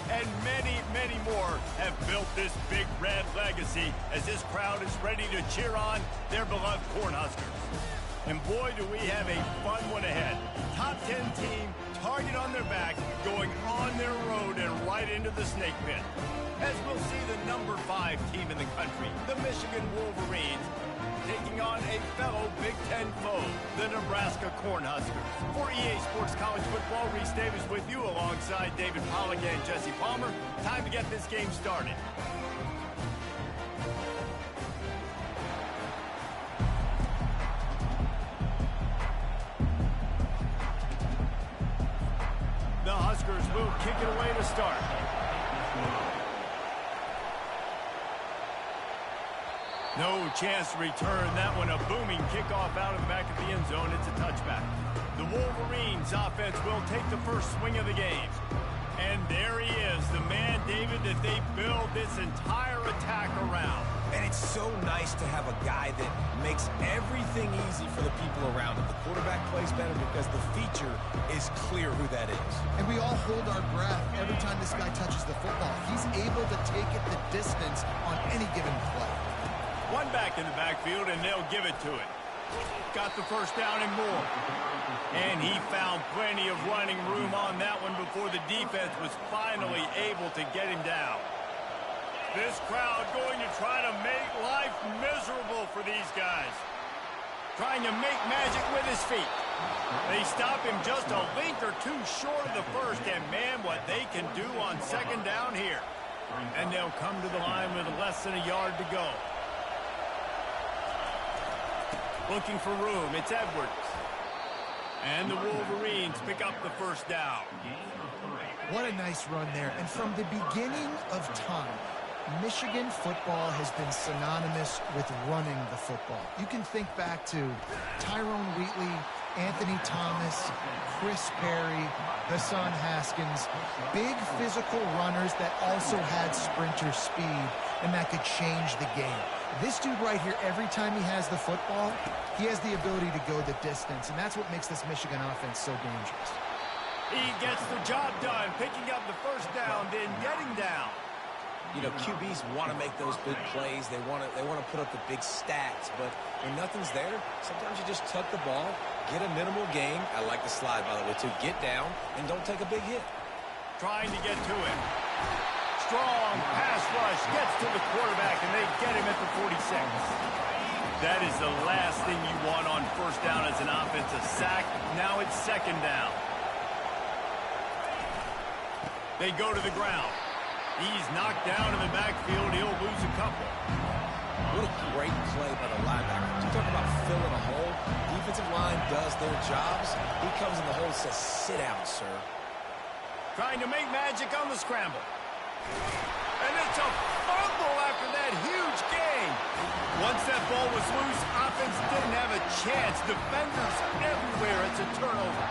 and many, many more have built this Big Red legacy as this crowd is ready to cheer on their beloved Cornhuskers. And boy, do we have a fun one ahead. Top 10 team, target on their back, going on their road and right into the snake pit. As we'll see the number 5 team in the country, the Michigan Wolverines, taking on a fellow Big Ten foe, the Nebraska Cornhuskers. For EA Sports College Football, Reese Davis with you alongside David Pollack and Jesse Palmer. Time to get this game started. The Huskers will kick it away to start. No chance to return that one. A booming kickoff out of the back of the end zone. It's a touchback. The Wolverines offense will take the first swing of the game. And there he is, the man, David, that they build this entire attack around. And it's so nice to have a guy that makes everything easy for the people around him. The quarterback plays better because the feature is clear who that is. And we all hold our breath every time this guy touches the football. He's able to take it the distance on any given play. One back in the backfield, and they'll give it to it. Got the first down and more. And he found plenty of running room on that one before the defense was finally able to get him down. This crowd going to try to make life miserable for these guys. Trying to make magic with his feet. They stop him just a link or two short of the first, and man, what they can do on second down here. And they'll come to the line with less than a yard to go. Looking for room, it's Edwards. And the Wolverines pick up the first down. What a nice run there. And from the beginning of time, Michigan football has been synonymous with running the football. You can think back to Tyrone Wheatley, Anthony Thomas, Chris Perry, Hassan Haskins. Big physical runners that also had sprinter speed, and that could change the game. This dude right here, every time he has the football, he has the ability to go the distance, and that's what makes this Michigan offense so dangerous. He gets the job done, picking up the first down, then getting down. You know, QBs want to make those big plays. They want to put up the big stats, but when nothing's there, sometimes you just tuck the ball, get a minimal gain. I like the slide, by the way, to get down and don't take a big hit. Trying to get to him. Strong pass rush, gets to the quarterback, and they get him at the 46. That is the last thing you want on first down as an offensive sack. Now it's second down. They go to the ground. He's knocked down in the backfield. He'll lose a couple. What a great play by the linebacker. You talk about filling a hole. Defensive line does their jobs. He comes in the hole and says, sit down, sir. Trying to make magic on the scramble. And it's a fumble after that huge gain. Once that ball was loose, offense didn't have a chance. Defenders everywhere. It's a turnover.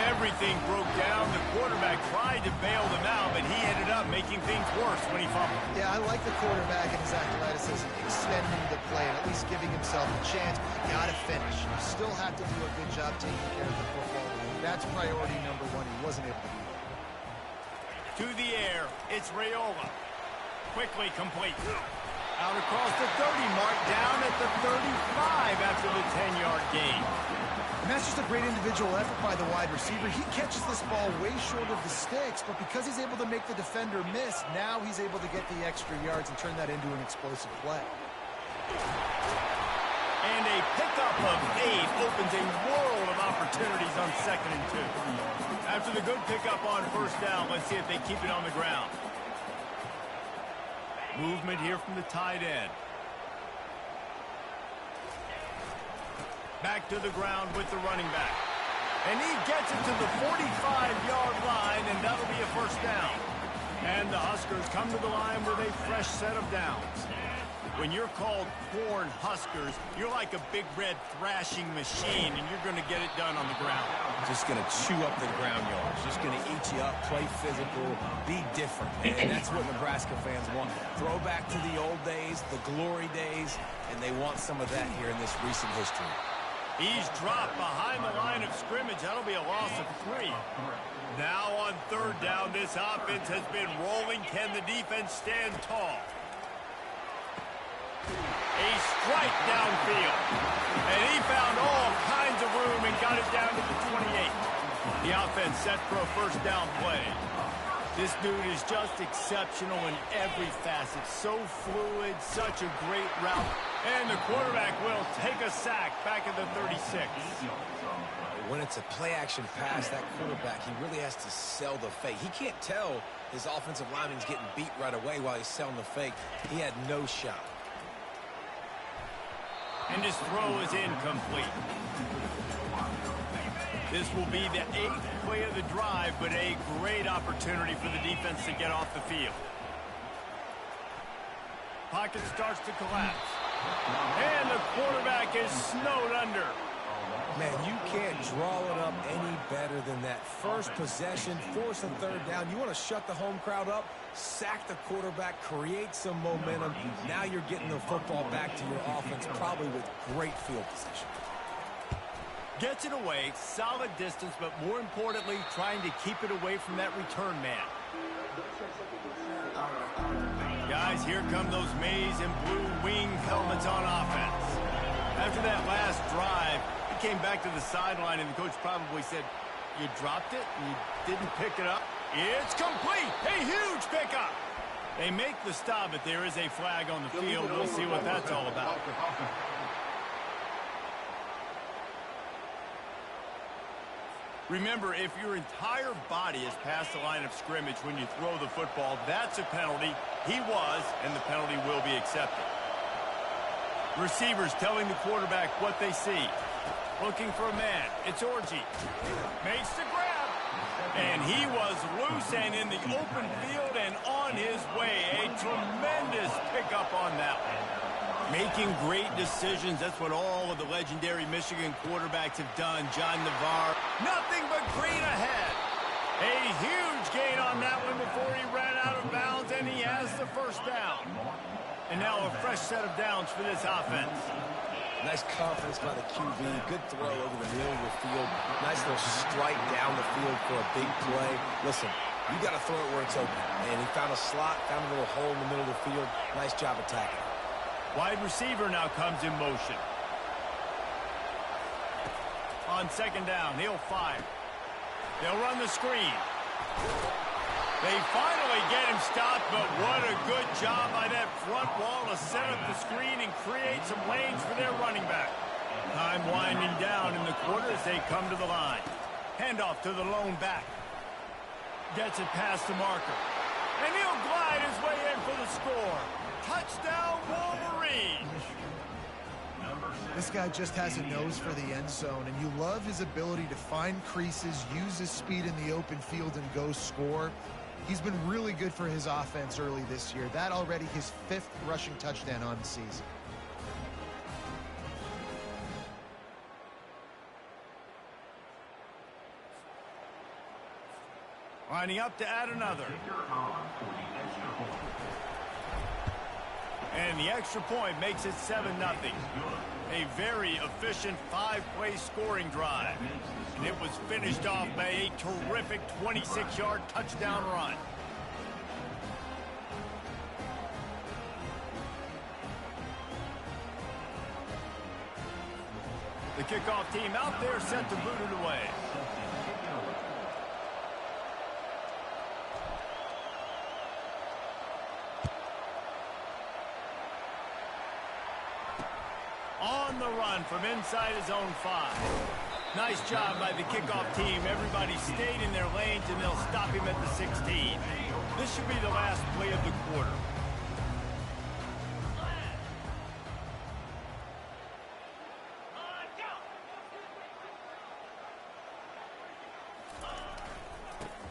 Everything broke down. The quarterback tried to bail them out, but he ended up making things worse when he fumbled. Yeah, I like the quarterback and his athleticism, extending the play and at least giving himself a chance. You got to finish. You still have to do a good job taking care of the football. That's priority number one. He wasn't able to do that. To the air, it's Raiola. Quickly complete. Out across the 30 mark, down at the 35 after the 10-yard gain. And that's just a great individual effort by the wide receiver. He catches this ball way short of the sticks, but because he's able to make the defender miss, now he's able to get the extra yards and turn that into an explosive play. And a pickup of 8 opens a world of opportunities on 2nd and 2. After the good pickup on first down, let's see if they keep it on the ground. Movement here from the tight end. Back to the ground with the running back. And he gets it to the 45-yard line, and that'll be a first down. And the Huskers come to the line with a fresh set of downs. When you're called Corn Huskers, you're like a big red thrashing machine, and you're going to get it done on the ground. Just going to chew up the ground yards. Just going to eat you up, play physical, be different. And that's what Nebraska fans want. Throw back to the old days, the glory days, and they want some of that here in this recent history. He's dropped behind the line of scrimmage. That'll be a loss of 3. Now on third down. This offense has been rolling. Can the defense stand tall? A strike downfield. And he found all kinds of room and got it down to the 28. The offense set for a first down play. This dude is just exceptional in every facet. So fluid, such a great route. And the quarterback will take a sack back at the 36. When it's a play-action pass, that quarterback, he really has to sell the fake. He can't tell his offensive lineman's getting beat right away while he's selling the fake. He had no shot. And his throw is incomplete. This will be the 8th play of the drive, but a great opportunity for the defense to get off the field. Pocket starts to collapse. And the quarterback is snowed under. Man, you can't draw it up any better than that. First possession, force a third down. You want to shut the home crowd up, sack the quarterback, create some momentum. Now you're getting the football back to your offense, probably with great field position. Gets it away, solid distance, but more importantly, trying to keep it away from that return man. Guys, here come those maize and blue wing helmets on offense. After that last drive, he came back to the sideline, and the coach probably said, you dropped it and you didn't pick it up. It's complete. A huge pickup. They make the stop, but there is a flag on the field. We'll see what that's all about. Remember, if your entire body is past the line of scrimmage when you throw the football, that's a penalty. He was, and the penalty will be accepted. Receivers telling the quarterback what they see. Looking for a man. It's Orji. Makes the grab. And he was loose and in the open field and on his way. A tremendous pickup on that one. Making great decisions. That's what all of the legendary Michigan quarterbacks have done. John Navarre, nothing but green ahead. A huge gain on that one before he ran out of bounds, and he has the first down. And now a fresh set of downs for this offense. Nice confidence by the QB. Good throw over the middle of the field. Nice little strike down the field for a big play. Listen, you got to throw it where it's open. And he found a slot, found a little hole in the middle of the field. Nice job attacking. Wide receiver now comes in motion. On second down, he'll fire. They'll run the screen. They finally get him stopped, but what a good job by that front wall to set up the screen and create some lanes for their running back. Time winding down in the quarter as they come to the line. Handoff to the lone back. Gets it past the marker. And he'll glide his way in for the score. Touchdown, Wolverine! This guy just has a nose for the end zone, and you love his ability to find creases, use his speed in the open field, and go score. He's been really good for his offense early this year. That already his 5th rushing touchdown on the season. Lining up to add another. And the extra point makes it 7-0. A very efficient 5-play scoring drive. And it was finished off by a terrific 26-yard touchdown run. The kickoff team out there set to boot it away. On the run from inside his own 5. Nice job by the kickoff team. Everybody stayed in their lanes, and they'll stop him at the 16. This should be the last play of the quarter.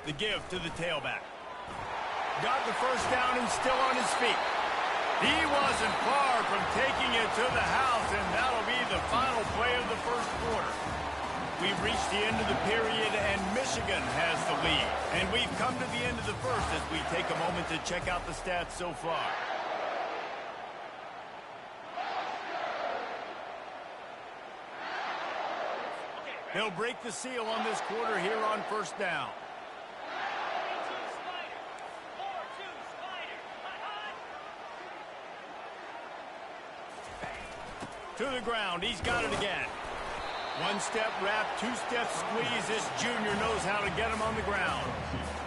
The give to the tailback. Got the first down and still on his feet. He wasn't far from taking it to the house, and that'll be the final play of the first quarter. We've reached the end of the period, and Michigan has the lead. And we've come to the end of the first as we take a moment to check out the stats so far. They'll break the seal on this quarter here on first down. To the ground. He's got it again. One-step wrap, two-step squeeze. This junior knows how to get him on the ground.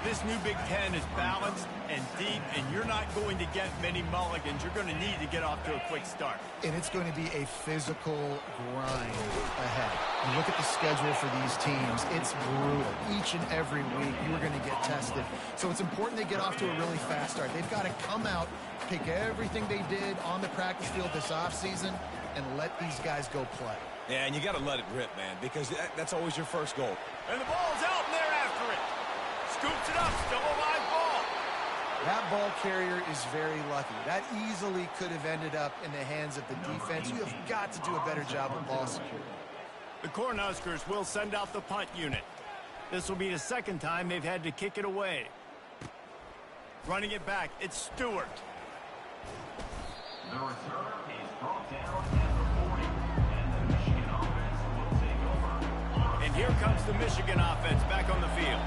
This new Big Ten is balanced and deep, and you're not going to get many mulligans. You're going to need to get off to a quick start. And it's going to be a physical grind ahead. You look at the schedule for these teams, it's brutal. Each and every week, you are going to get tested. So it's important they get off to a really fast start. They've got to come out, pick everything they did on the practice field this offseason, and let these guys go play. Yeah, and you got to let it rip, man, because that's always your first goal. And the ball's out, and they're after it. Scoops it up, still a live ball. That ball carrier is very lucky. That easily could have ended up in the hands of the defense. You have got to do a better job of ball security. The Cornhuskers will send out the punt unit. This will be the second time they've had to kick it away. Running it back, it's Stewart. The returner is brought down at the 40, and the Michigan offense will take over. And here comes the Michigan offense back on the field.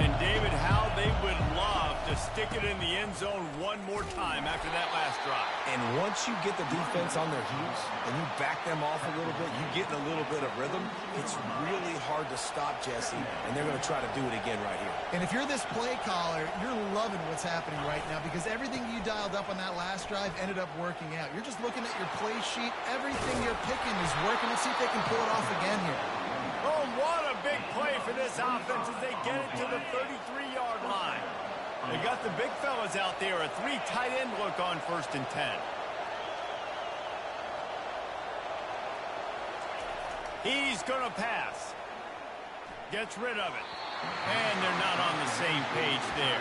And David, how they would love to stick it in the end zone one more time after that last drive. And once you get the defense on their heels and you back them off a little bit, you get in a little bit of rhythm, it's really hard to stop Jesse, and they're going to try to do it again right here. And if you're this play caller, you're loving what's happening right now because everything you dialed up on that last drive ended up working out. You're just looking at your play sheet. Everything you're picking is working. Let's see if they can pull it off again here. Oh, what a big play for this offense as they get it to the 33-yard line. They got the big fellas out there, a 3 tight end look on 1st and 10. He's going to pass. Gets rid of it. And they're not on the same page there.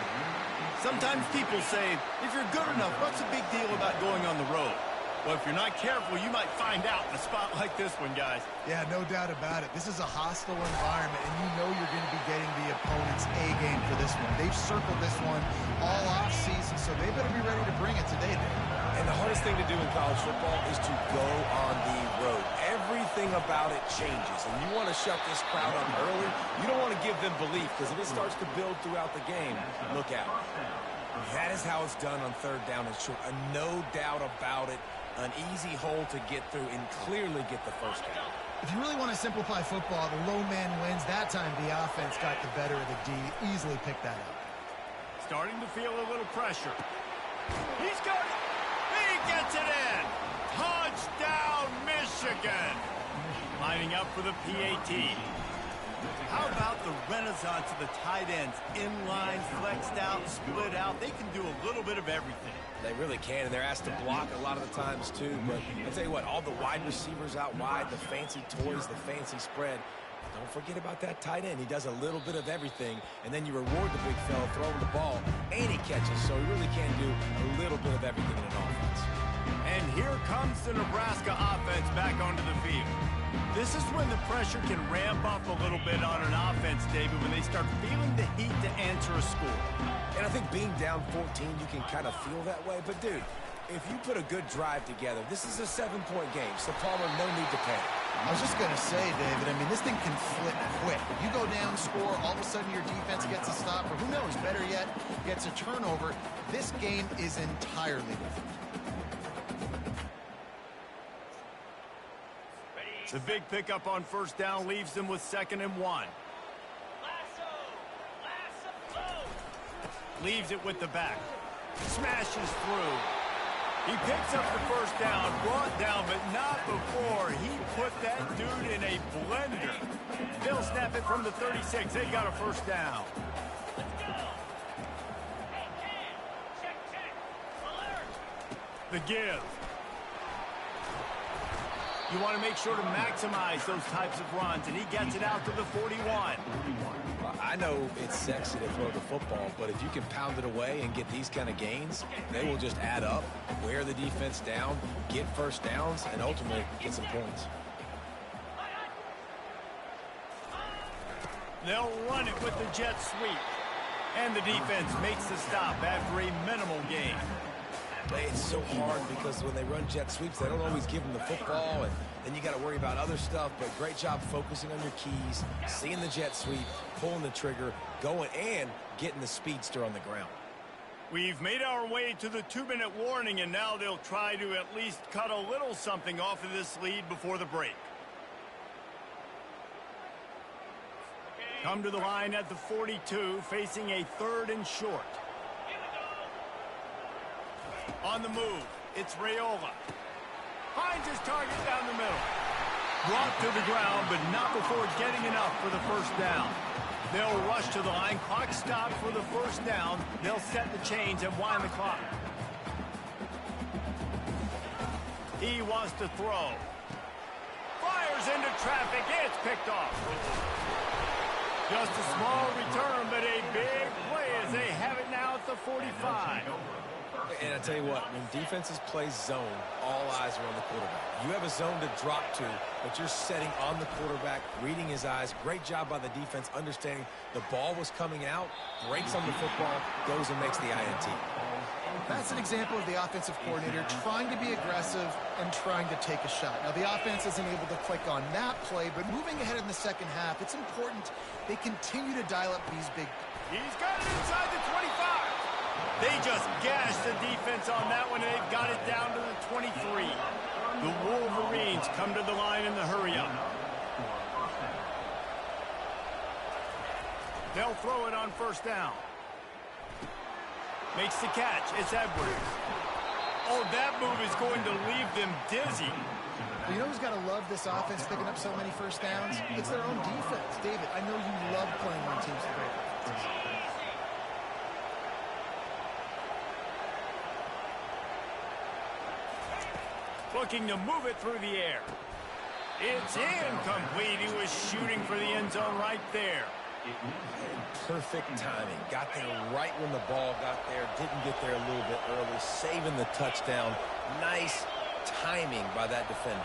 Sometimes people say, if you're good enough, what's the big deal about going on the road? Well, if you're not careful, you might find out in a spot like this one, guys. Yeah, no doubt about it. This is a hostile environment, and you know you're going to be getting the opponent's A-game for this one. They've circled this one all off-season, so they better be ready to bring it today, Dave. And the hardest thing to do in college football is to go on the road. Everything about it changes, and you want to shut this crowd up early. You don't want to give them belief, because if it starts to build throughout the game, look out. That is how it's done on 3rd down and short. No doubt about it. An easy hole to get through and clearly get the first down. If you really want to simplify football, the low man wins. That time the offense got the better of the D. Easily picked that up. Starting to feel a little pressure. He's got it. He gets it in. Touchdown, Michigan. Lining up for the PAT. How about the renaissance of the tight ends? Inline, flexed out, split out. They can do a little bit of everything. They really can, and they're asked to block a lot of the times, too. But I tell you what, all the wide receivers out wide, the fancy toys, the fancy spread, don't forget about that tight end. He does a little bit of everything, and then you reward the big fella throwing the ball, and he catches, so he really can do a little bit of everything in an offense. And here comes the Nebraska offense back onto the field. This is when the pressure can ramp up a little bit on an offense, David, when they start feeling the heat to answer a score. And I think being down 14, you can kind of feel that way. But, dude, if you put a good drive together, this is a 7-point game. So, Palmer, no need to panic. I was just going to say, David, I mean, this thing can flip quick. You go down, score, all of a sudden your defense gets a stop, or who knows, better yet, gets a turnover. This game is entirely different. The big pickup on 1st down leaves them with 2nd and 1. Leaves it with the back. Smashes through. He picks up the 1st down, brought down, but not before he put that dude in a blender. They'll snap it from the 36. They got a 1st down. The give. You want to make sure to maximize those types of runs, and he gets it out to the 41. Well, I know it's sexy to throw the football, but if you can pound it away and get these kind of gains, they will just add up, wear the defense down, get 1st downs, and ultimately get some points. They'll run it with the jet sweep. And the defense makes the stop after a minimal gain. It's so hard because when they run jet sweeps, they don't always give them the football, and then you got to worry about other stuff. But great job focusing on your keys, seeing the jet sweep, pulling the trigger, going, and getting the speedster on the ground. We've made our way to the 2-minute warning, and now they'll try to at least cut a little something off of this lead before the break. Come to the line at the 42, facing a 3rd and short. On the move, it's Raiola. Finds his target down the middle. Brought to the ground, but not before getting enough for the first down. They'll rush to the line. Clock stopped for the first down. They'll set the chains and wind the clock. He wants to throw. Fires into traffic. It's picked off. Just a small return, but a big play as they have it now at the 45. And I tell you what, when defenses play zone, all eyes are on the quarterback. You have a zone to drop to, but you're setting on the quarterback, reading his eyes. Great job by the defense, understanding the ball was coming out, breaks on the football, goes and makes the INT. That's an example of the offensive coordinator trying to be aggressive and trying to take a shot. Now, the offense isn't able to click on that play, but moving ahead in the second half, it's important they continue to dial up these big. He's got it inside the 25. They just gashed the defense on that one, and they've got it down to the 23. The Wolverines come to the line in the hurry-up. They'll throw it on first down. Makes the catch. It's Edwards. Oh, that move is going to leave them dizzy. You know who's got to love this offense picking up so many first downs? It's their own defense. David, I know you love playing on teams with great offenses. Looking to move it through the air. It's incomplete. He was shooting for the end zone right there. Perfect timing. Got there right when the ball got there. Didn't get there a little bit early. Saving the touchdown. Nice timing by that defender.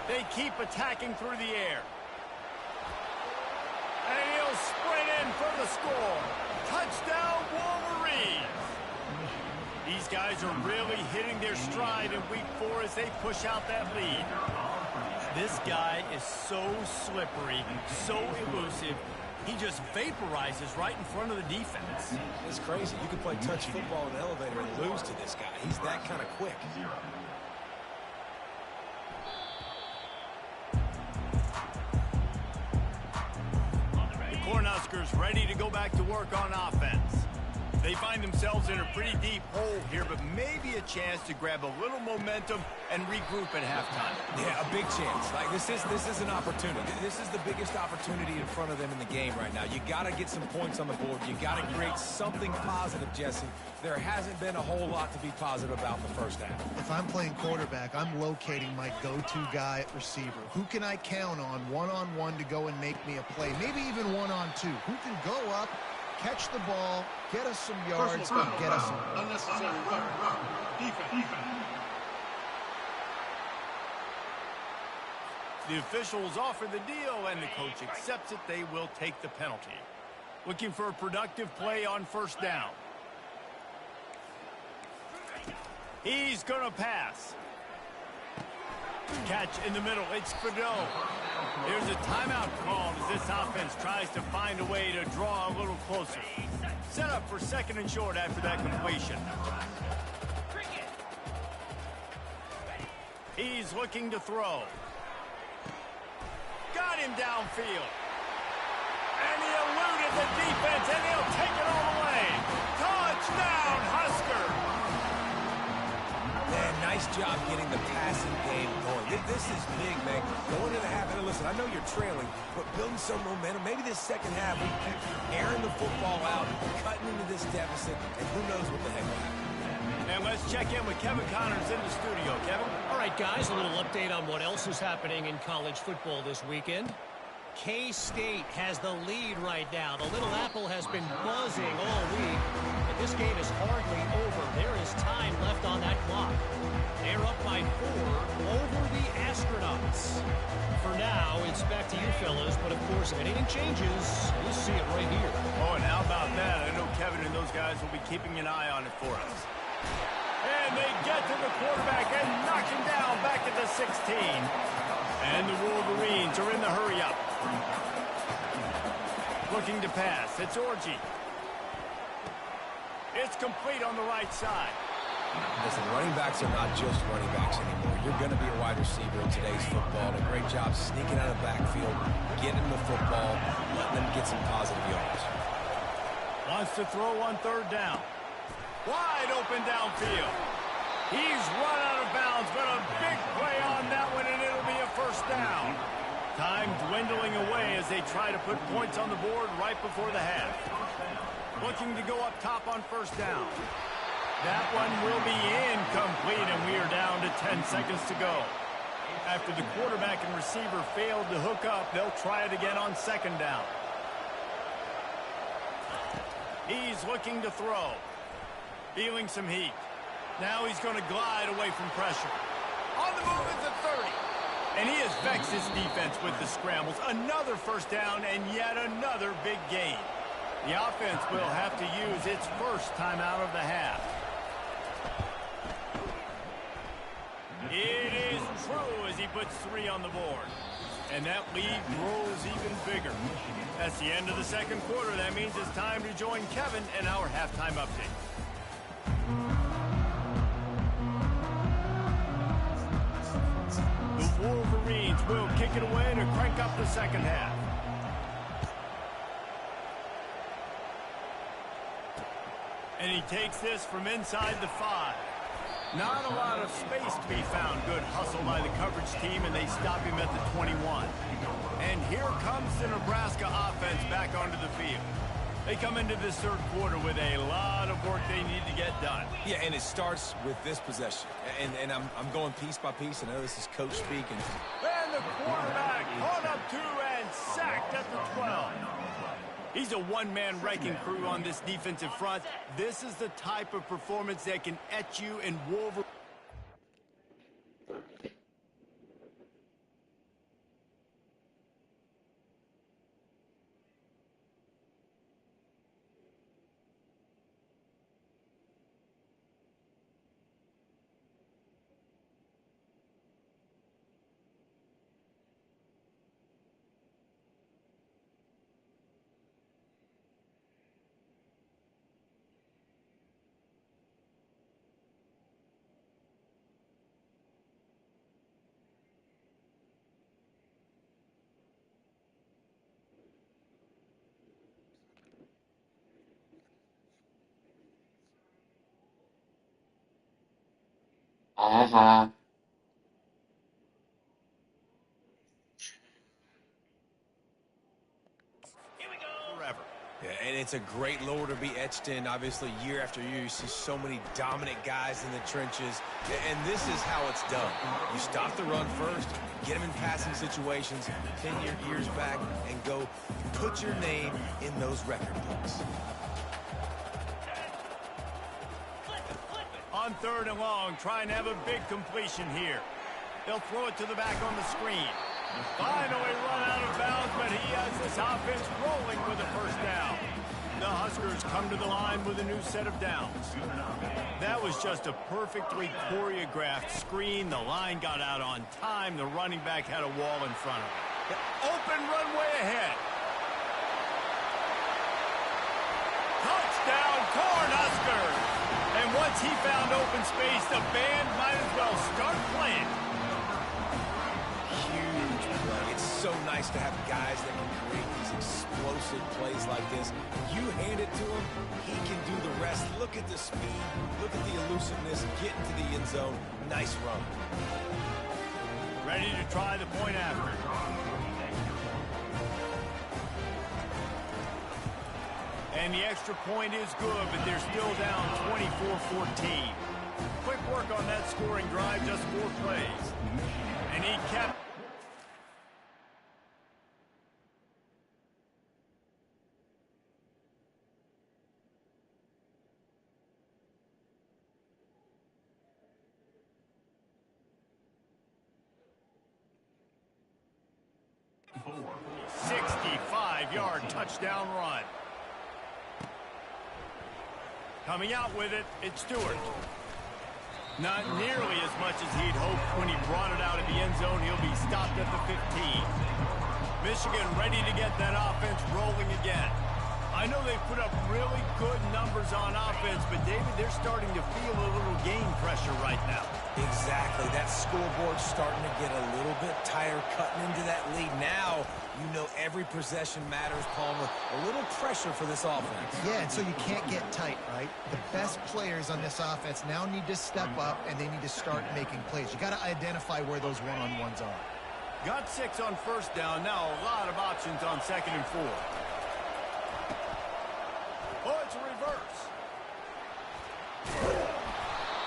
They keep attacking through the air. And he'll sprint in for the score. Touchdown, Wolverines. These guys are really hitting their stride in week 4 as they push out that lead. This guy is so slippery, so elusive. He just vaporizes right in front of the defense. It's crazy. You can play touch football in the elevator and lose to this guy. He's that kind of quick. The Cornhuskers ready to go back to work on offense. They find themselves in a pretty deep hole here, but maybe a chance to grab a little momentum and regroup at halftime. Yeah, a big chance. Like this is an opportunity. This is the biggest opportunity in front of them in the game right now. You got to get some points on the board. You got to create something positive, Jesse. There hasn't been a whole lot to be positive about the first half. If I'm playing quarterback, I'm locating my go-to guy at receiver. Who can I count on one-on-one to go and make me a play? Maybe even one-on-two. Who can go up, catch the ball, get us some yards, and get us some. Unnecessary run. Defense. The officials offer the deal, and the coach accepts it. They will take the penalty. Looking for a productive play on first down. He's going to pass. Catch in the middle. It's Fedot. There's a timeout call as this offense tries to find a way to draw a little closer. Set up for 2nd and short after that completion. He's looking to throw. Got him downfield. And he eluded the defense, and he'll take it all the way. Touchdown, Husker! Man, nice job getting the passing game going. This is big, man. Going into the half, and listen, I know you're trailing, but building some momentum. Maybe this second half, we keep airing the football out, cutting into this deficit, and who knows what the heck will happen. And let's check in with Kevin Connors in the studio. Kevin? All right, guys, a little update on what else is happening in college football this weekend. K-State has the lead right now. The Little Apple has been buzzing all week, but this game is hardly over. There is time left on that clock. They're up by 4 over the Astronauts. For now, it's back to you fellas, but of course, if anything changes, you'll see it right here. Oh, and how about that? I know Kevin and those guys will be keeping an eye on it for us. And they get to the quarterback and knock him down back at the 16. And the Wolverines are in the hurry-up. Looking to pass. It's Orji. It's complete on the right side. Listen, running backs are not just running backs anymore. You're going to be a wide receiver in today's football. A great job sneaking out of the backfield, getting them the football, letting them get some positive yards. Wants to throw on third down. Wide open downfield. He's run out of bounds, but a big play on that one, and it'll be a first down. Time dwindling away as they try to put points on the board right before the half. Looking to go up top on first down. That one will be incomplete, and we are down to 10 seconds to go. After the quarterback and receiver failed to hook up, they'll try it again on second down. He's looking to throw. Feeling some heat. Now he's going to glide away from pressure. On the move is a 30. And he has vexed his defense with the scrambles. Another first down and yet another big gain. The offense will have to use its first timeout of the half. It is true as he puts 3 on the board. And that lead grows even bigger. That's the end of the second quarter. That means it's time to join Kevin in our halftime update. The Wolverines will kick it away to crank up the second half. And he takes this from inside the 5. Not a lot of space to be found. Good hustle by the coverage team, and they stop him at the 21. And here comes the Nebraska offense back onto the field. They come into this third quarter with a lot of work they need to get done. Yeah, and it starts with this possession. And I'm going piece by piece. I know this is coach speaking. And the quarterback caught up to and sacked at the 12. He's a one-man wrecking crew on this defensive front. This is the type of performance that can etch you in Wolverine. Forever. Yeah, and it's a great lore to be etched in. Obviously, year after year, you see so many dominant guys in the trenches. And this is how it's done. You stop the run first, get them in passing situations, pin your ears back, and go put your name in those record books. On third and long, trying to have a big completion here. They'll throw it to the back on the screen. Finally run out of bounds, but he has this offense rolling with a first down. The Huskers come to the line with a new set of downs. That was just a perfectly choreographed screen. The line got out on time. The running back had a wall in front of him. The open runway ahead. Touchdown, Cornhuskers! And once he found open space, the band might as well start playing. Huge play. It's so nice to have guys that can create these explosive plays like this. You hand it to him, he can do the rest. Look at the speed. Look at the elusiveness. Get into the end zone. Nice run. Ready to try the point after. And the extra point is good, but they're still down 24-14. Quick work on that scoring drive, just 4 plays. And he kept... a 65-yard touchdown run. Coming out with it, it's Stewart. Not nearly as much as he'd hoped when he brought it out of the end zone. He'll be stopped at the 15. Michigan ready to get that offense rolling again. I know they put up really good numbers on offense, but David, they're starting to feel a little game pressure right now. Exactly. That scoreboard's starting to get a little bit tired cutting into that lead. Now, you know every possession matters, Palmer. A little pressure for this offense. Yeah, and so you can't get tight, right? The best players on this offense now need to step up, and they need to start making plays. You got to identify where those one-on-ones are. Got 6 on first down. Now a lot of options on 2nd and 4. Oh, it's a reverse.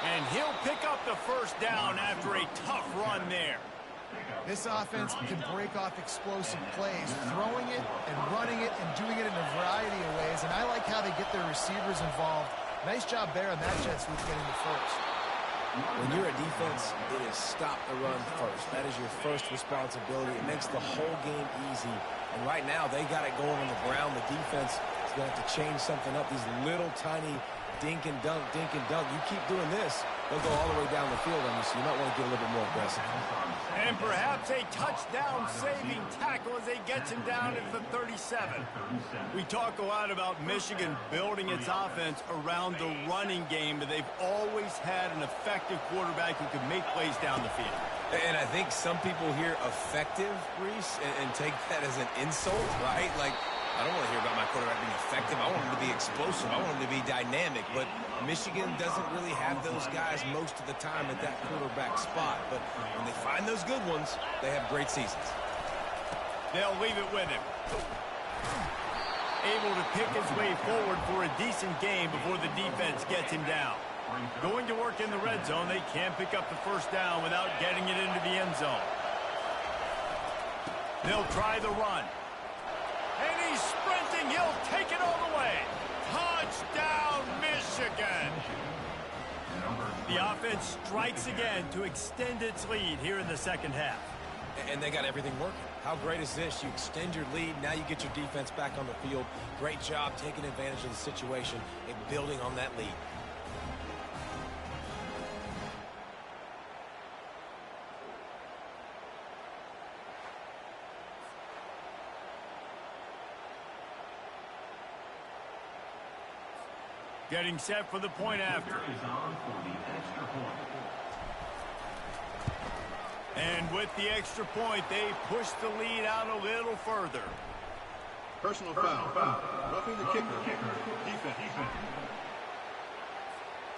And he'll pick up the first down after a tough run there. This offense can break off explosive plays, throwing it and running it and doing it in a variety of ways. And I like how they get their receivers involved. Nice job there on that jet sweep getting the first. When you're a defense, it is stop the run first. That is your first responsibility. It makes the whole game easy. And right now, they got it going on the ground. The defense is going to have to change something up. These little tiny dink and dunk, dink and dunk. You keep doing this, they'll go all the way down the field on you, so you might want to get a little bit more aggressive. And perhaps a touchdown-saving tackle as they get him down at the 37. We talk a lot about Michigan building its offense around the running game, but they've always had an effective quarterback who can make plays down the field. And I think some people hear effective, Reese, and take that as an insult, right? Like, I don't want to hear about my quarterback being effective. I want him to be explosive. I want him to be dynamic. But Michigan doesn't really have those guys most of the time at that quarterback spot. But when they find those good ones, they have great seasons. They'll leave it with him. Able to pick his way forward for a decent game before the defense gets him down. Going to work in the red zone, they can't pick up the first down without getting it into the end zone. They'll try the run. And he's sprinting. He'll take it all the way. Touchdown, Michigan. The offense strikes again to extend its lead here in the second half. And they got everything working. How great is this? You extend your lead. Now you get your defense back on the field. Great job taking advantage of the situation and building on that lead. Getting set for the point after. And with the extra point, they push the lead out a little further. Personal foul. Roughing the kicker. Defense.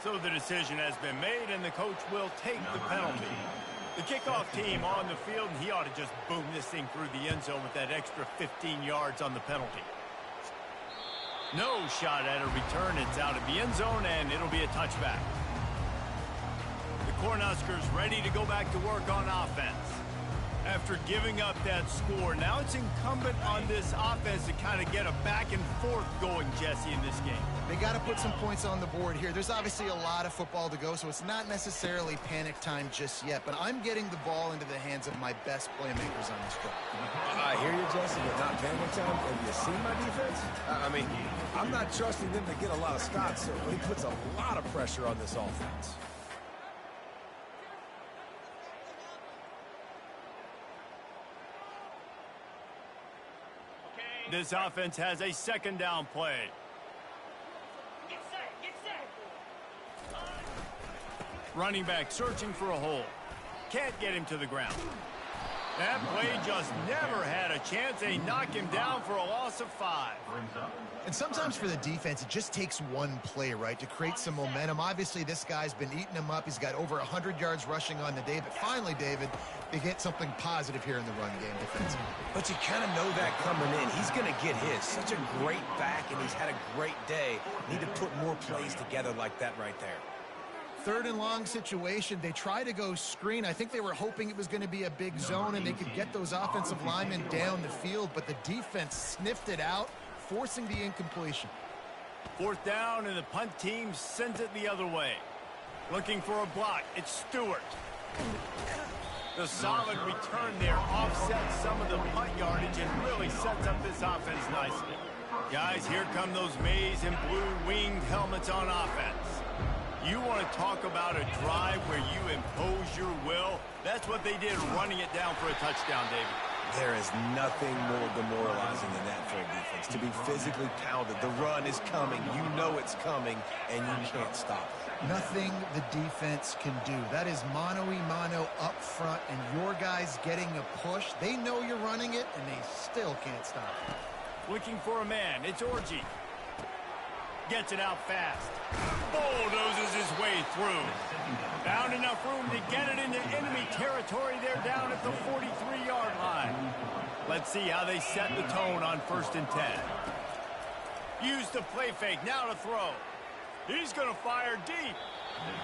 So the decision has been made, and the coach will take the penalty. The kickoff team on the field, and he ought to just boom this thing through the end zone with that extra 15 yards on the penalty. No shot at a return. It's out of the end zone, and it'll be a touchback. The Cornhuskers ready to go back to work on offense. After giving up that score, now it's incumbent on this offense to kind of get a back and forth going, Jesse, in this game. They got to put some points on the board here. There's obviously a lot of football to go, so it's not necessarily panic time just yet, but I'm getting the ball into the hands of my best playmakers on this drive. I hear you, Jesse, but not panic time. Have you seen my defense? I mean, I'm not trusting them to get a lot of shots, so he puts a lot of pressure on this offense. This offense has a second down play. Get set. Running back searching for a hole. Can't get him to the ground. That play just never had a chance. They knock him down for a loss of 5. And sometimes for the defense, it just takes one play, right, to create some momentum. Obviously, this guy's been eating him up. He's got over 100 yards rushing on the day. But finally, David, they get something positive here in the run game defensively. But you kind of know that coming in. He's going to get his. Such a great back, and he's had a great day. Need to put more plays together like that right there. 3rd and long situation. They try to go screen. I think they were hoping it was going to be a big zone and they could get those offensive linemen down the field, but the defense sniffed it out, forcing the incompletion. 4th down, and the punt team sends it the other way. Looking for a block. It's Stewart. The solid return there offsets some of the punt yardage and really sets up this offense nicely. Guys, here come those maize and blue winged helmets on offense. You want to talk about a drive where you impose your will? That's what they did, running it down for a touchdown, David. There is nothing more demoralizing than that for a defense. To be physically pounded. The run is coming. You know it's coming, and you can't stop it. Nothing the defense can do. That is mano-a-mano up front, and your guys getting a push. They know you're running it, and they still can't stop it. Looking for a man. It's Orji. Gets it out fast. Bulldozes his way through. Found enough room to get it into enemy territory. They're down at the 43-yard line. Let's see how they set the tone on 1st and 10. Use the play fake. Now to throw. He's going to fire deep.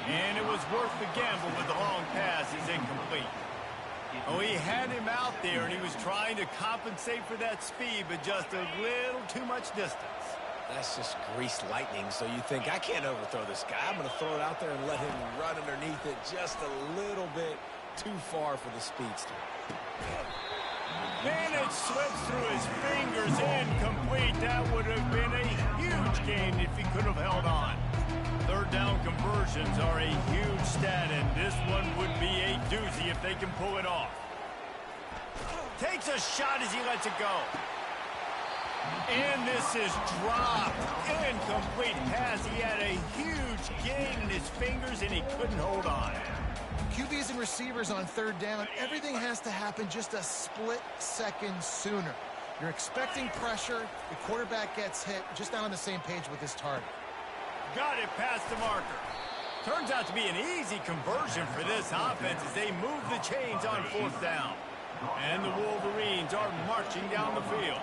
And it was worth the gamble, but the long pass is incomplete. Oh, he had him out there, and he was trying to compensate for that speed, but just a little too much distance. That's just greased lightning, so you think, I can't overthrow this guy. I'm going to throw it out there and let him run underneath it just a little bit too far for the speedster. And it slips through his fingers, incomplete. That would have been a huge gain if he could have held on. 3rd down conversions are a huge stat, and this one would be a doozy if they can pull it off. Takes a shot as he lets it go. And this is dropped. Incomplete pass. He had a huge gain in his fingers, and he couldn't hold on. QBs and receivers on 3rd down, everything has to happen just a split second sooner. You're expecting pressure. The quarterback gets hit, just not on the same page with his target. Got it past the marker. Turns out to be an easy conversion for this offense as they move the chains on 4th down. And the Wolverines are marching down the field.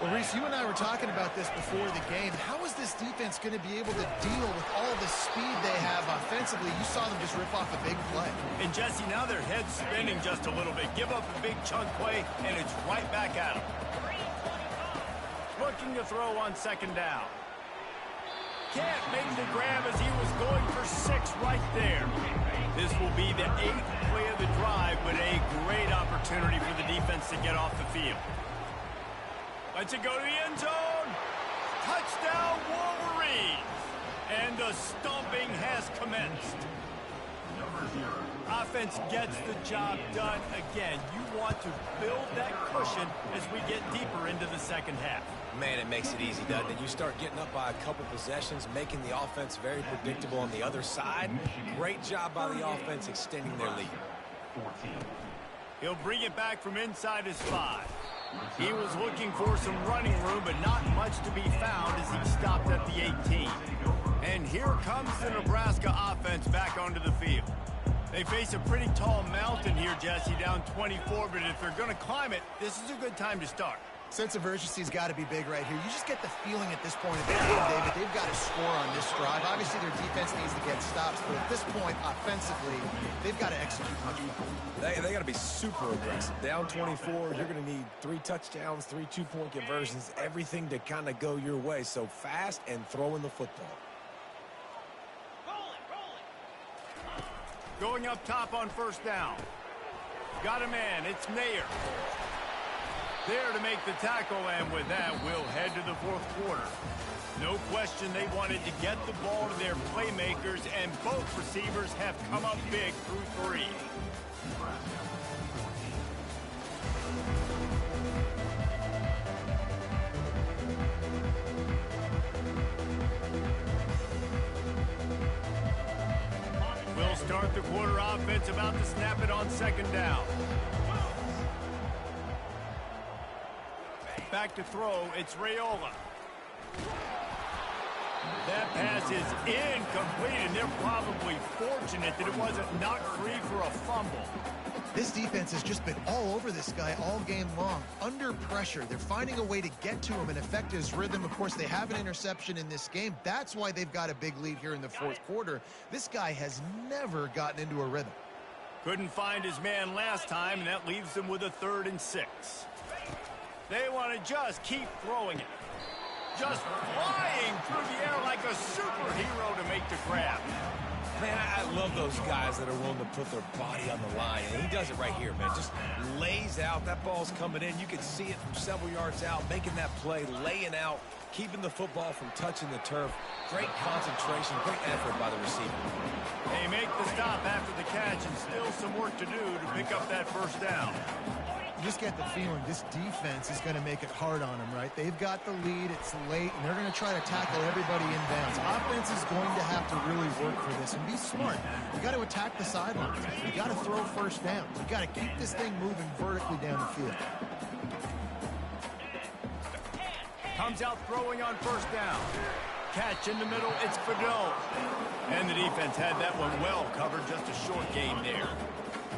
Well, Reese, you and I were talking about this before the game. How is this defense going to be able to deal with all the speed they have offensively? You saw them just rip off a big play. And, Jesse, now their head's spinning just a little bit. Give up a big chunk play, and it's right back at them. Looking to throw on 2nd down. Can't make the grab as he was going for 6 right there. This will be the 8th play of the drive, but a great opportunity for the defense to get off the field. Let's it go to the end zone. Touchdown, Wolverines. And the stomping has commenced. Offense gets the job done again. You want to build that cushion as we get deeper into the 2nd half. Man, it makes it easy, doesn't it? You start getting up by a couple possessions, making the offense very predictable on the other side. Great job by the offense extending their lead. He'll bring it back from inside his 5. He was looking for some running room, but not much to be found as he stopped at the 18. And here comes the Nebraska offense back onto the field. They face a pretty tall mountain here, Jesse, down 24, but if they're going to climb it, this is a good time to start. Sense of urgency's got to be big right here. You just get the feeling at this point of the game, David, they've got to score on this drive. Obviously, their defense needs to get stops, but at this point, offensively, they've got to execute much better. They got to be super aggressive. Down 24, you're going to need 3 touchdowns, 3 two-point conversions, everything to kind of go your way. So fast and throwing the football. Going up top on 1st down. Got a man. It's Nair. There to make the tackle, and with that, we'll head to the 4th quarter. No question they wanted to get the ball to their playmakers, and both receivers have come up big through 3. We'll start the quarter offense about to snap it on 2nd down. Back to throw, it's Raiola. That pass is incomplete, and they're probably fortunate that it wasn't knocked free for a fumble. This defense has just been all over this guy all game long. Under pressure, they're finding a way to get to him and affect his rhythm. Of course, they have an interception in this game. That's why they've got a big lead here in the 4th quarter. This guy has never gotten into a rhythm. Couldn't find his man last time, and that leaves them with a 3rd and 6. They want to just keep throwing it. Just flying through the air like a superhero to make the grab. Man, I love those guys that are willing to put their body on the line. And he does it right here, man. Just lays out. That ball's coming in. You can see it from several yards out, making that play, laying out, keeping the football from touching the turf. Great concentration, great effort by the receiver. They make the stop after the catch, and still some work to do to pick up that 1st down. You just get the feeling this defense is going to make it hard on them, right? They've got the lead, it's late, and they're going to try to tackle everybody in bounds. Offense is going to have to really work for this and be smart. You got to attack the sidelines. You got to throw first down. You got to keep this thing moving vertically down the field. Comes out throwing on first down. Catch in the middle, it's Fidel. And the defense had that one well covered, just a short gain there.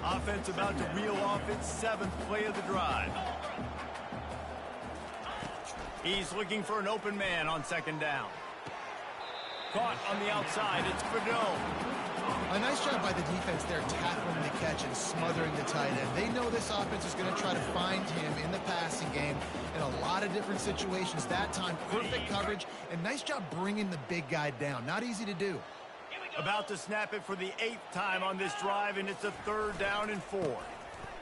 Offense about to reel off its 7th play of the drive. He's looking for an open man on second down. Caught on the outside, it's Fidel. A nice job by the defense there, tackling the catch and smothering the tight end. They know this offense is going to try to find him in the passing game in a lot of different situations. That time, perfect coverage, and nice job bringing the big guy down. Not easy to do. About to snap it for the 8th time on this drive, and it's a 3rd down and 4.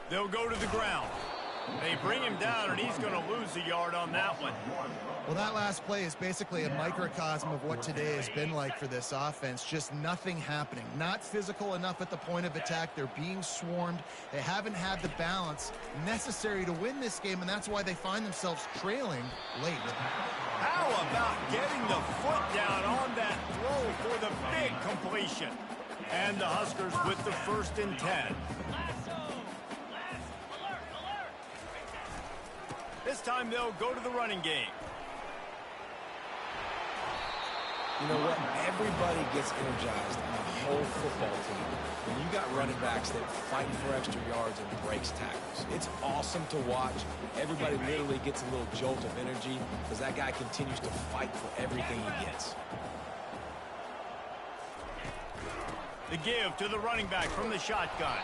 They'll go to the ground. They bring him down, and he's going to lose a yard on that one. Well, that last play is basically a microcosm of what today has been like for this offense. Just nothing happening. Not physical enough at the point of attack. They're being swarmed. They haven't had the balance necessary to win this game, and that's why they find themselves trailing late. How about getting the foot down on that throw for the big completion? And the Huskers with the 1st and 10. This time they'll go to the running game. You know what? Everybody gets energized on the whole football team when you got running backs that fight for extra yards and breaks tackles. It's awesome to watch. Everybody literally gets a little jolt of energy because that guy continues to fight for everything he gets. The give to the running back from the shotgun.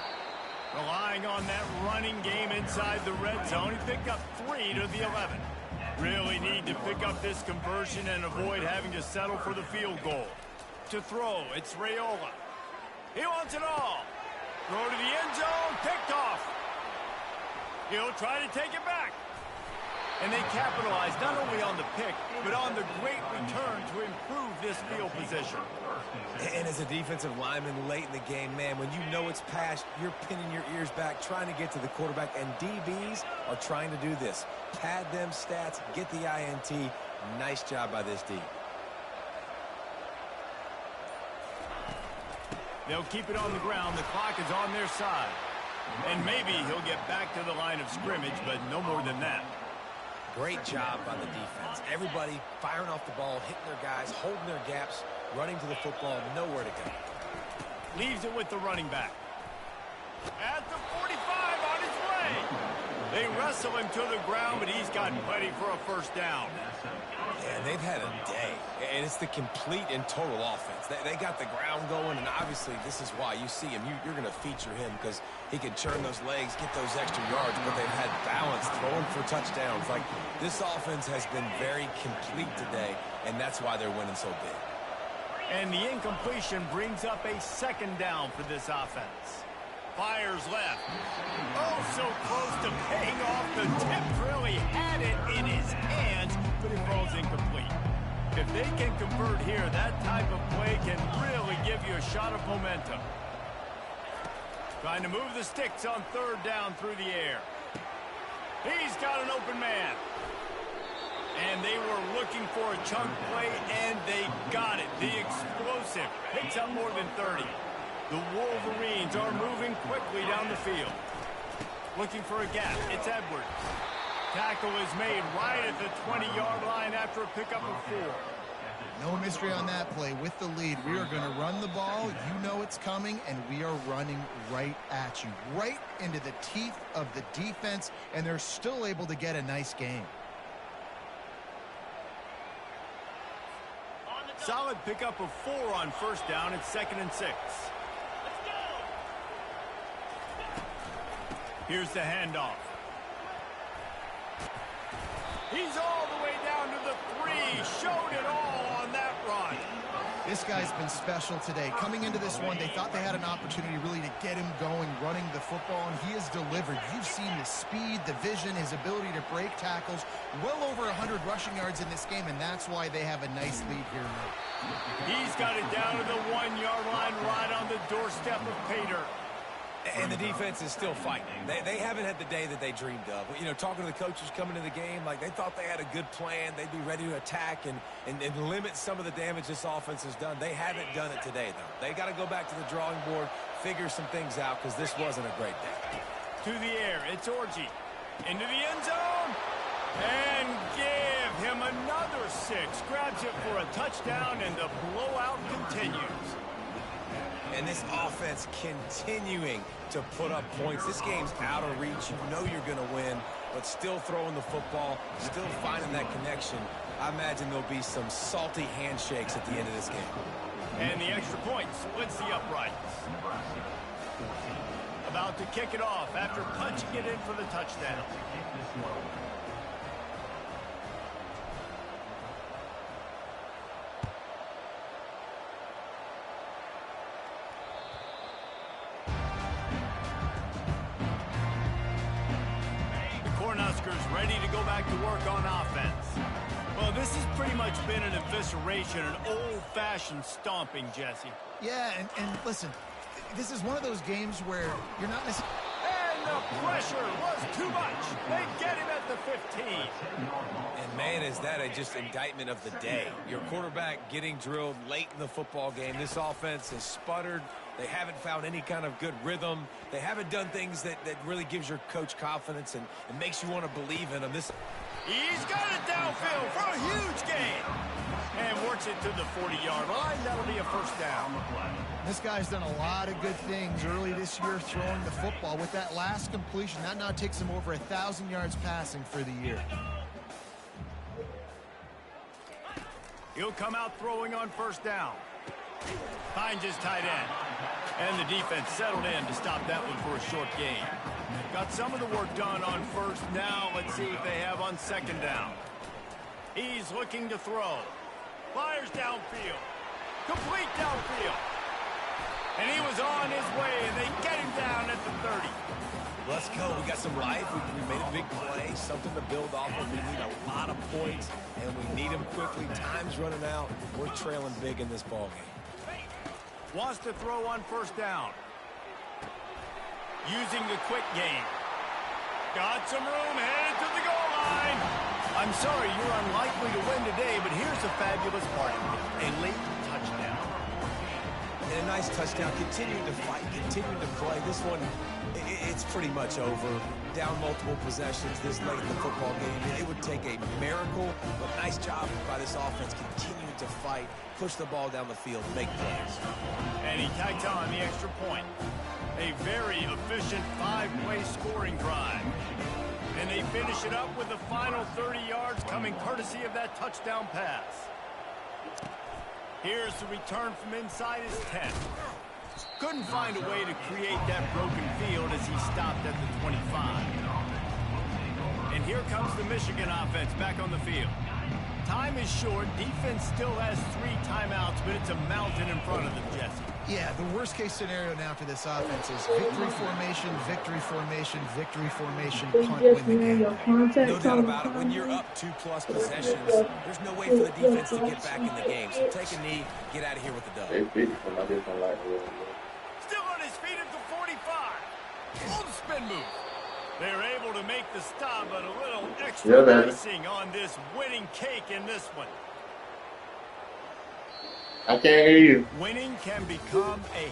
Relying on that running game inside the red zone. He picked up 3 to the 11. Really need to pick up this conversion and avoid having to settle for the field goal. To throw, it's Raiola. He wants it all. Throw to the end zone, picked off. He'll try to take it back. And they capitalize not only on the pick, but on the great return to improve this field position. And as a defensive lineman late in the game, man, when you know it's passed, you're pinning your ears back, trying to get to the quarterback, and DBs are trying to do this. Pad them stats, get the INT. Nice job by this D. They'll keep it on the ground. The clock is on their side. And maybe he'll get back to the line of scrimmage, but no more than that. Great job by the defense. Everybody firing off the ball, hitting their guys, holding their gaps, running to the football, nowhere to go. Leaves it with the running back. At the 45 on his way. They wrestle him to the ground, but he's got plenty for a 1st down. And they've had a day. And it's the complete and total offense. They got the ground going, and obviously this is why you see him. You're going to feature him because he can churn those legs, get those extra yards, but they've had balance, throwing for touchdowns. Like, this offense has been very complete today, and that's why they're winning so big. And the incompletion brings up a 2nd down for this offense. Fires left. Oh, so close to paying off. The tip really had it in his hands, but it falls incomplete. If they can convert here, that type of play can really give you a shot of momentum. Trying to move the sticks on 3rd down through the air. He's got an open man. And they were looking for a chunk play, and they got it. The explosive picks up more than 30. The Wolverines are moving quickly down the field. Looking for a gap. It's Edwards. Tackle is made right at the 20-yard line after a pickup of 4. No mystery on that play. With the lead, we are going to run the ball. You know it's coming, and we are running right at you. Right into the teeth of the defense, and they're still able to get a nice game. Solid pickup of 4 on 1st down. It's 2nd and 6. Here's the handoff. He's all the way down to the 3. Showed it all on that run. This guy's been special today. Coming into this one, they thought they had an opportunity really to get him going, running the football, and he has delivered. You've seen the speed, the vision, his ability to break tackles. Well over 100 rushing yards in this game, and that's why they have a nice lead here tonight. He's got it down to the 1-yard line right on the doorstep of Pater. And the defense is still fighting. They haven't had the day that they dreamed of. You know, talking to the coaches coming into the game, like they thought they had a good plan. They'd be ready to attack and limit some of the damage this offense has done. They haven't done it today, though. They got to go back to the drawing board, figure some things out, because this wasn't a great day. To the air, it's Orji. Into the end zone. And give him another 6. Grabs it for a touchdown, and the blowout continues. And this offense continuing to put up points. This game's out of reach. You know you're going to win, but still throwing the football, still finding that connection. I imagine there'll be some salty handshakes at the end of this game. And the extra point splits the uprights. About to kick it off after punching it in for the touchdown. Cornhuskers ready to go back to work on offense. Well, this has pretty much been an evisceration, an old-fashioned stomping, Jesse. Yeah, and listen, this is one of those games where you're not necessarily... And the pressure was too much. They get him at the 15. And, man, is that just indictment of the day. Your quarterback getting drilled late in the football game. This offense has sputtered. They haven't found any kind of good rhythm. They haven't done things that really gives your coach confidence and makes you want to believe in them. He's got it downfield for a huge gain. And works it to the 40-yard line. That'll be a first down. This guy's done a lot of good things early this year throwing the football. With that last completion, that now takes him over 1,000 yards passing for the year. He'll come out throwing on first down. Finds his tight end. And the defense settled in to stop that one for a short gain. Got some of the work done on first. Now let's see if they have on second down. He's looking to throw. Fires downfield. Complete downfield. And he was on his way, and they get him down at the 30. Let's go. We got some life. We made a big play, something to build off of. We need a lot of points, and we need them quickly. Time's running out. We're trailing big in this ballgame. Wants to throw on first down. Using the quick game. Got some room, headed to the goal line. I'm sorry, you're unlikely to win today, but here's the fabulous part of it. A late touchdown. And a nice touchdown. Continuing to fight, continuing to play. This one, it's pretty much over. Down multiple possessions this late in the football game. It would take a miracle, but nice job by this offense continuing to fight, push the ball down the field, make plays. And he tags on the extra point. A very efficient 5-play scoring drive. And they finish it up with the final 30 yards coming courtesy of that touchdown pass. Here's the return from inside his 10. Couldn't find a way to create that broken field as he stopped at the 25. And here comes the Michigan offense back on the field. Time is short. Defense still has 3 timeouts, but it's a mountain in front of them, Jesse. Yeah, the worst-case scenario now for this offense is victory formation, victory formation, victory formation, punt, win the game. No doubt about it. When you're up 2+ possessions, there's no way for the defense to get back in the game. So take a knee, get out of here with the dub. Still on his feet at the 45. Old spin move. They're able to make the stop, but a little extra racing on this winning cake in this one. I can't hear you. Winning can become a